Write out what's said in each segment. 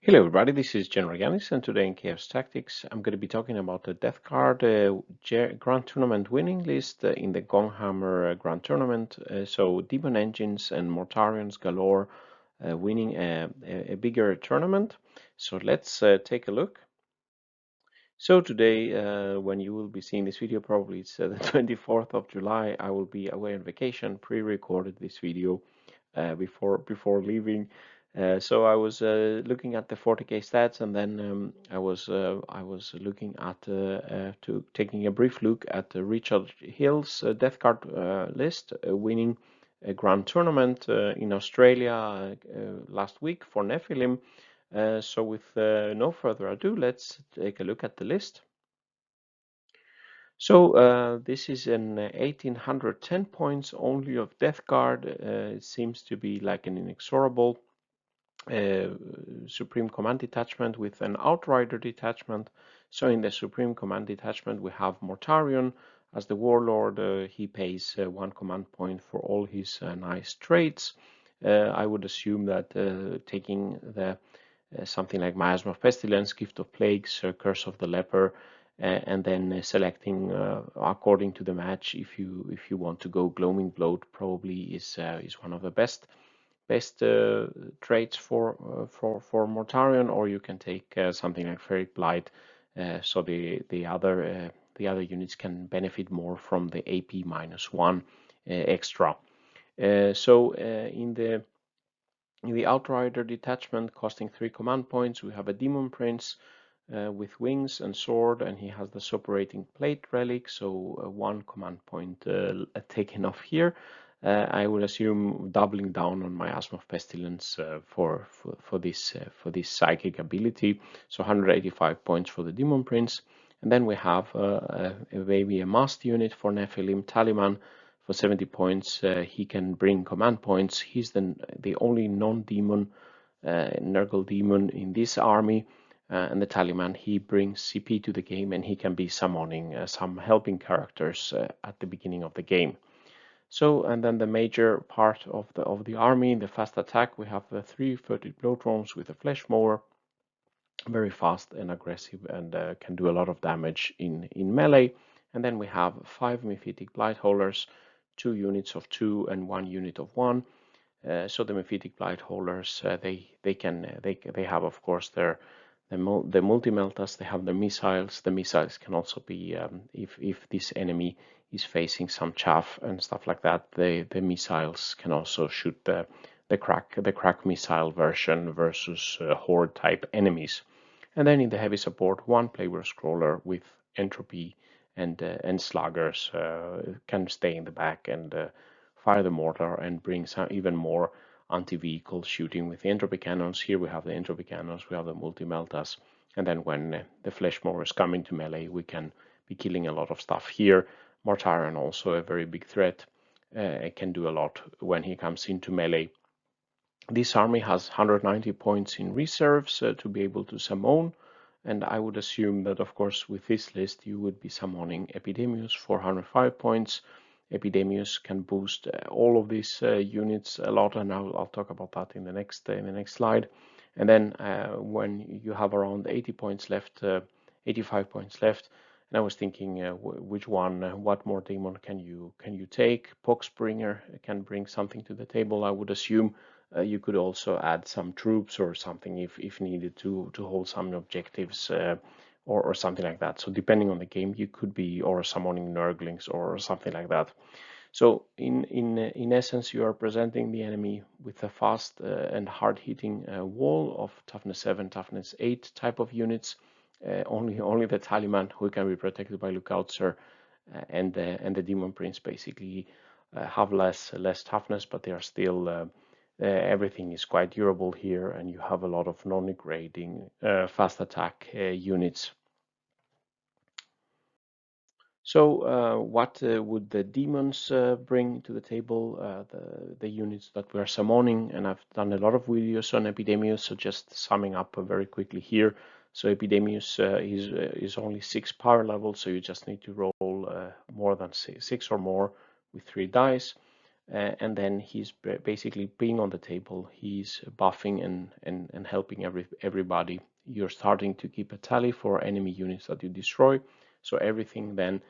Hello everybody, this is GeneralJannis, and today in Chaos Tactics I'm going to be talking about the Death Card Grand Tournament winning list in the Gonghammer Grand Tournament. So Daemon Engines and Mortarions galore winning a bigger tournament. So let's take a look. So today, when you will be seeing this video, probably it's the 24th of July, I will be away on vacation, pre-recorded this video before leaving. So I was looking at the 40k stats, and then I was looking at taking a brief look at Richard Hill's death card list, winning a grand tournament in Australia last week for Nephilim. So with no further ado, let's take a look at the list. So this is an 1810 points only of Death Guard. It seems to be like an Inexorable Supreme Command detachment with an Outrider detachment. So in the Supreme Command detachment we have Mortarion as the Warlord. He pays 1 command point for all his nice traits. I would assume that taking the something like Miasma of Pestilence, Gift of Plagues, Curse of the Leper, and then selecting according to the match. If you want to go Gloaming Bloat, probably is one of the best traits for Mortarion, or you can take something like Ferric Blight, so the other units can benefit more from the AP -1 extra. So in the Outrider detachment, costing 3 command points, we have a Demon Prince with wings and sword, and he has the Suppurating Plate relic, so 1 command point taken off here. I would assume doubling down on Miasma of Pestilence for this psychic ability, so 185 points for the Demon Prince. And then we have maybe a must unit for Nephilim, Taliman. For 70 points, he can bring command points. He's the only non-demon Nurgle demon in this army. And the Taliman, he brings CP to the game, and he can be summoning some helping characters at the beginning of the game. So, and then the major part of the army, the fast attack, we have the 3 furtive blow drones with a flesh mower, very fast and aggressive, and can do a lot of damage in melee. And then we have 5 Mephitic Blight Holders, 2 units of 2 and 1 unit of 1. So the Mephitic Blight Holders, they have, of course, the multi-meltas. They have the missiles. The missiles can also be if this enemy is facing some chaff and stuff like that, the missiles can also shoot the crack missile version versus horde type enemies. And then in the heavy support, 1 Playboy Scroller with entropy and sluggers can stay in the back and fire the mortar and bring some even more anti-vehicle shooting with the entropy cannons. Here we have the entropy cannons, we have the multi-meltas, and then when the flesh mower is coming to melee, we can be killing a lot of stuff here. Mortarion also a very big threat. It can do a lot when he comes into melee. This army has 190 points in reserves to be able to summon, and I would assume that, of course, with this list you would be summoning Epidemius, 405 points. Epidemius can boost all of these units a lot, and I'll talk about that in the next slide. And then when you have around 80 points left, 85 points left, and I was thinking which one, what more demon can you take? Poxbringer can bring something to the table, I would assume. You could also add some troops or something if needed to hold some objectives or something like that. So depending on the game, you could be or summoning Nurglings or something like that. So in essence, you are presenting the enemy with a fast and hard-hitting wall of toughness 7, toughness 8 type of units. Only the Taliman, who can be protected by Lookout Sir, and the Demon Prince basically have less toughness, but they are still everything is quite durable here, and you have a lot of non-degrading fast attack units. So what would the demons bring to the table? The units that we're summoning, and I've done a lot of videos on Epidemius, so just summing up very quickly here. So Epidemius is only 6 power level, so you just need to roll more than 6 or more with 3 dice. and then he's basically being on the table, he's buffing and helping everybody. You're starting to keep a tally for enemy units that you destroy. So everything then,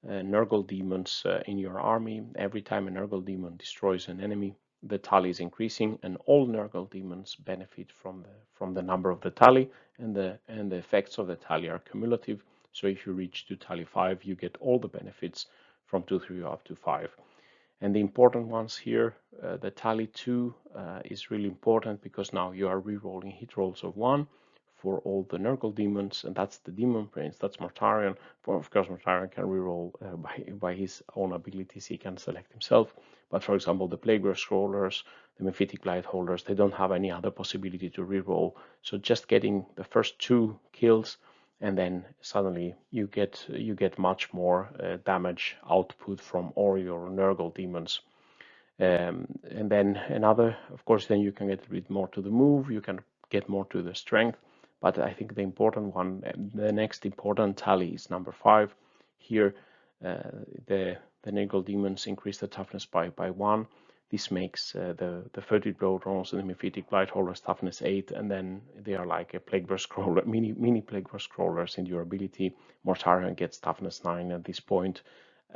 Nurgle demons in your army, every time a Nurgle demon destroys an enemy, the tally is increasing, and all Nurgle demons benefit from the number of the tally, and the effects of the tally are cumulative. So if you reach to tally 5, you get all the benefits from 2, 3 up to 5. And the important ones here, the tally 2 is really important because now you are re-rolling hit rolls of 1 for all the Nurgle demons, and that's the Demon Prince, that's Mortarion. Of course, Mortarion can re-roll by his own abilities, he can select himself. But for example, the Plaguebearer Scrollers, the Mephitic Light Holders, they don't have any other possibility to re-roll. So just getting the first 2 kills, and then suddenly you get much more damage output from all your Nurgle demons. And then another, of course, then you can get a bit more to the move, you can get more to the strength. But I think the important one, the next important tally is number 5. Here, the Nurgle demons increase the toughness by 1. This makes the 30 blow drones and the Mephitic Blight Holders toughness 8, and then they are like a Plaguebearer Scroller, mini Plaguebearer Scrollers in your ability. Mortarion gets toughness 9 at this point,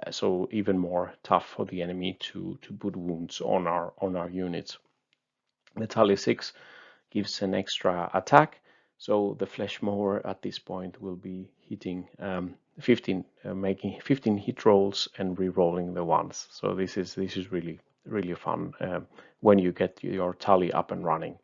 so even more tough for the enemy to put wounds on our units. The tally 6 gives an extra attack, so the Flesh Mower at this point will be hitting 15, making 15 hit rolls and re-rolling the ones. So this is really fun when you get your tally up and running.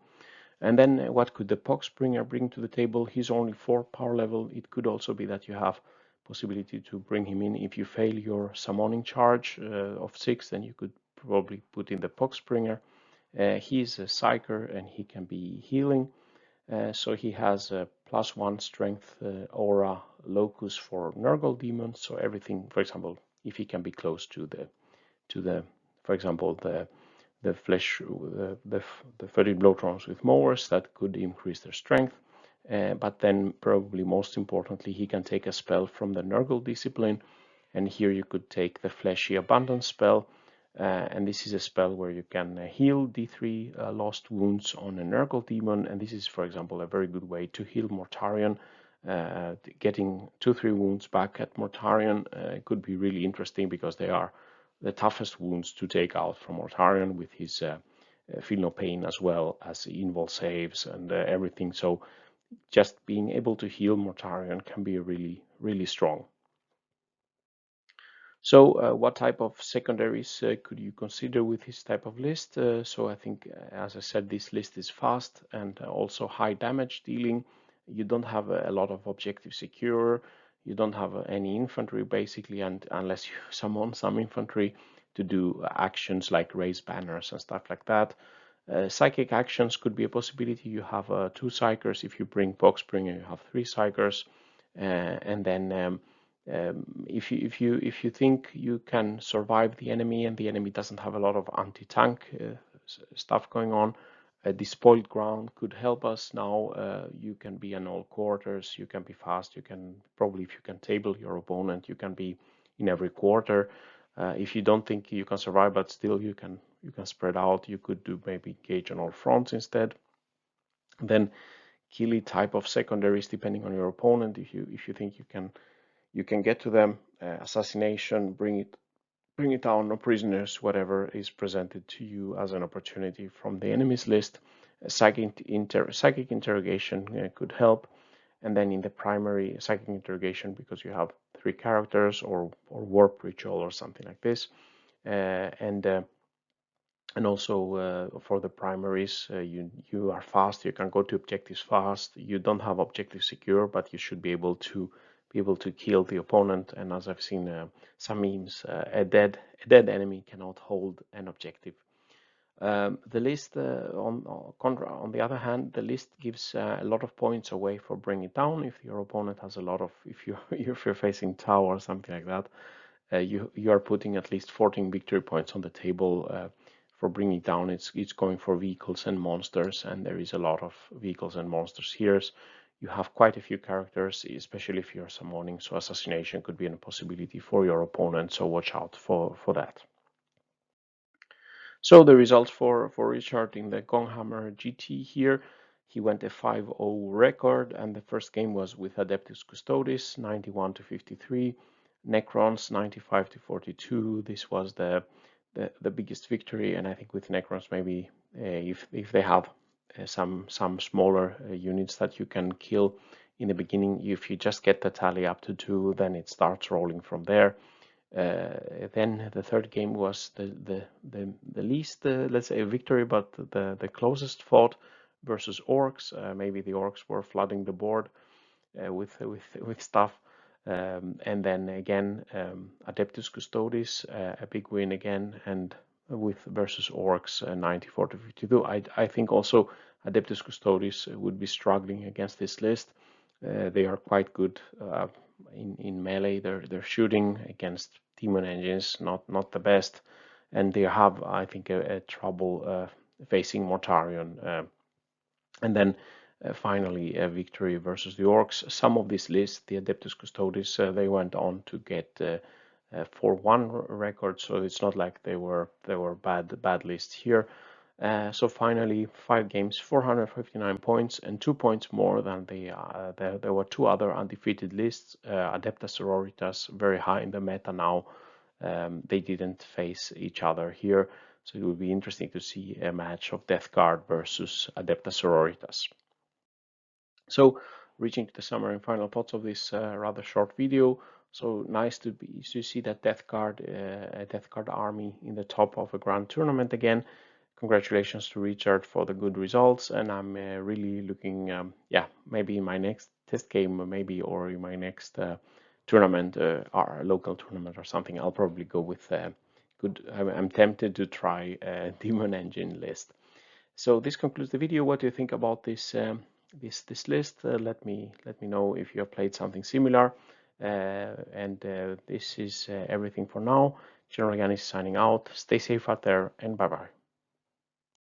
And then what could the Poxbringer bring to the table? He's only 4 power level. It could also be that you have possibility to bring him in. If you fail your summoning charge of 6, then you could probably put in the Poxbringer. He's a Psyker and he can be healing. So he has a +1 strength aura locus for Nurgle demons. So everything, for example, if he can be close to the for example, the flesh, the 30 blowtrons with mowers, that could increase their strength. But then probably most importantly, he can take a spell from the Nurgle discipline. And here you could take the Fleshy Abundance spell. And this is a spell where you can heal D3 lost wounds on a Nurgle demon. And this is, for example, a very good way to heal Mortarion. Getting 2-3 wounds back at Mortarion could be really interesting because they are the toughest wounds to take out from Mortarion with his Feel No Pain as well as invul saves and everything. So just being able to heal Mortarion can be really strong. So what type of secondaries could you consider with this type of list? So I think, as I said, this list is fast and also high damage dealing. You don't have a lot of objective secure. You don't have any infantry basically, and unless you summon some infantry to do actions like raise banners and stuff like that. Psychic actions could be a possibility. You have 2 Psykers. If you bring Poxbringer, you have 3 Psykers, and then if you think you can survive the enemy and the enemy doesn't have a lot of anti-tank stuff going on, the spoiled ground could help us. Now you can be in all quarters, you can be fast, you can probably, if you can table your opponent, you can be in every quarter. If you don't think you can survive, but still you can spread out, you could do maybe engage on all fronts instead. Then killy type of secondaries depending on your opponent. If you think you can get to them, assassination, bring it down, or prisoners, whatever is presented to you as an opportunity from the enemy's list. Psychic interrogation could help, and then in the primary psychic interrogation, because you have 3 characters or warp ritual or something like this, and also for the primaries, you are fast. You can go to objectives fast. You don't have objective secure, but you should be able to kill the opponent. And as I've seen some memes, a dead enemy cannot hold an objective. The list, on the other hand, the list gives a lot of points away for bringing it down. If your opponent has a lot of, if you're facing Tau or something like that, you are putting at least 14 victory points on the table. For bringing down, it's going for vehicles and monsters, and there is a lot of vehicles and monsters here. You have quite a few characters, especially if you're summoning, so assassination could be a possibility for your opponent, so watch out for that. So the results for Richard in the Gonghammer GT here, he went a 5-0 record, and the first game was with Adeptus Custodes, 91 to 53, Necrons 95 to 42. This was the biggest victory, and I think with Necrons maybe if they have some smaller units that you can kill in the beginning, if you just get the tally up to 2, then it starts rolling from there. Then the third game was the least, let's say, victory, but the closest fought versus orcs. Maybe the orcs were flooding the board with stuff. And then again, Adeptus Custodes, a big win again, and with versus orcs, 94 to 52. I think also Adeptus Custodes would be struggling against this list. They are quite good in melee. They're shooting against Daemon Engines, not the best, and they have, I think, a trouble facing Mortarion. And then finally, a victory versus the orcs. Some of these lists, the Adeptus Custodes, they went on to get 4-1 records, so it's not like they were bad lists here. So finally, 5 games, 459 points, and 2 points more than there were 2 other undefeated lists. Adepta Sororitas, very high in the meta now. They didn't face each other here, so it would be interesting to see a match of Death Guard versus Adepta Sororitas. So, reaching to the summary and final thoughts of this rather short video. So nice to see that Death Guard, a Death Guard army in the top of a grand tournament again. Congratulations to Richard for the good results, and I'm really looking, yeah, maybe in my next test game, maybe, or in my next tournament, or local tournament or something, I'll probably go with good. I'm tempted to try a Daemon Engine list. So this concludes the video. What do you think about this this list? Let me know if you have played something similar. And this is everything for now. GeneralJannis signing out. Stay safe out there, and bye bye.